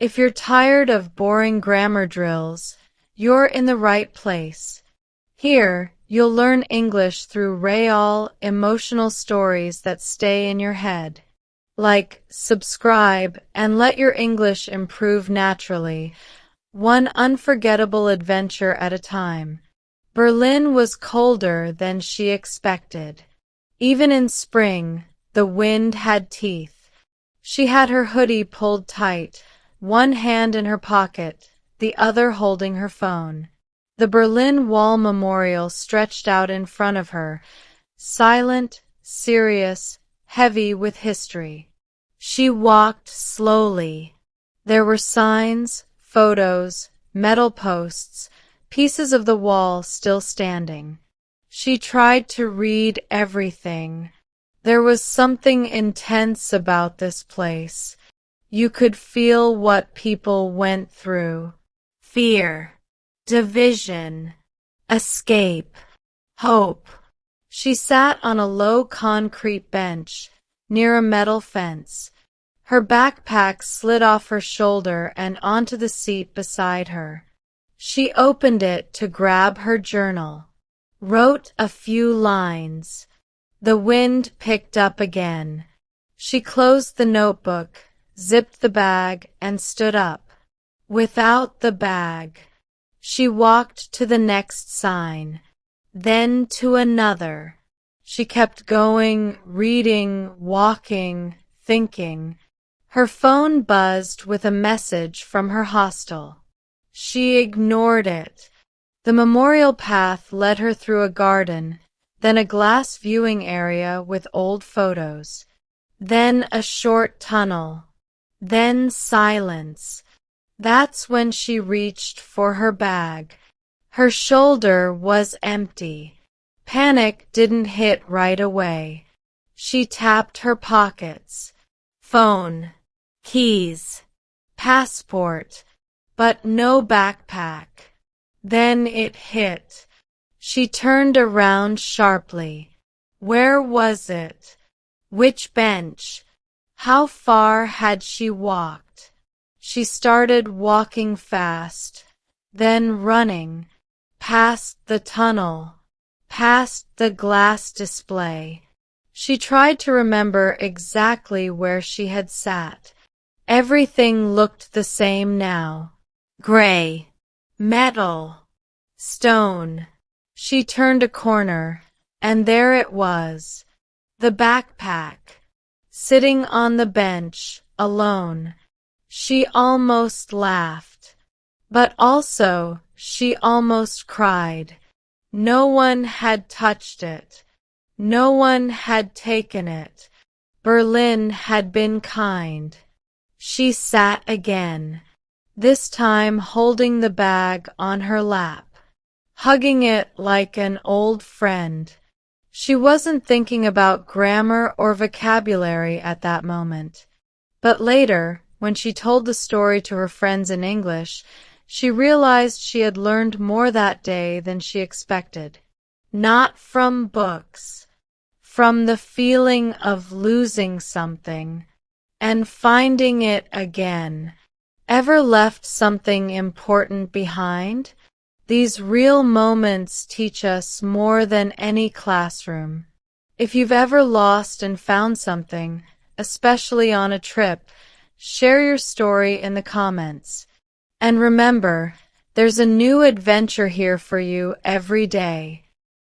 If you're tired of boring grammar drills, you're in the right place. Here, you'll learn English through real, emotional stories that stay in your head. Like, subscribe, and let your English improve naturally, one unforgettable adventure at a time. Berlin was colder than she expected. Even in spring, the wind had teeth. She had her hoodie pulled tight, one hand in her pocket, the other holding her phone. The Berlin Wall Memorial stretched out in front of her, silent, serious, heavy with history. She walked slowly. There were signs, photos, metal posts, pieces of the wall still standing. She tried to read everything. There was something intense about this place. You could feel what people went through. Fear, division, escape, hope. She sat on a low concrete bench near a metal fence. Her backpack slid off her shoulder and onto the seat beside her. She opened it to grab her journal. Wrote a few lines. The wind picked up again. She closed the notebook, zipped the bag, and stood up. Without the bag. She walked to the next sign, then to another. She kept going, reading, walking, thinking. Her phone buzzed with a message from her hostel. She ignored it. The memorial path led her through a garden, then a glass viewing area with old photos, then a short tunnel, then silence. That's when she reached for her bag. Her shoulder was empty. Panic didn't hit right away. She tapped her pockets. Phone, keys, passport, but no backpack. Then it hit. She turned around sharply. Where was it? Which bench? How far had she walked? She started walking fast, then running, past the tunnel, past the glass display. She tried to remember exactly where she had sat. Everything looked the same now. Gray, metal, stone. She turned a corner, and there it was, the backpack, sitting on the bench, alone. She almost laughed, but also she almost cried. No one had touched it. No one had taken it. Berlin had been kind. She sat again, this time holding the bag on her lap, hugging it like an old friend. She wasn't thinking about grammar or vocabulary at that moment. But later, when she told the story to her friends in English, she realized she had learned more that day than she expected. Not from books, from the feeling of losing something and finding it again. Ever left something important behind? These real moments teach us more than any classroom. If you've ever lost and found something, especially on a trip, share your story in the comments. And remember, there's a new adventure here for you every day.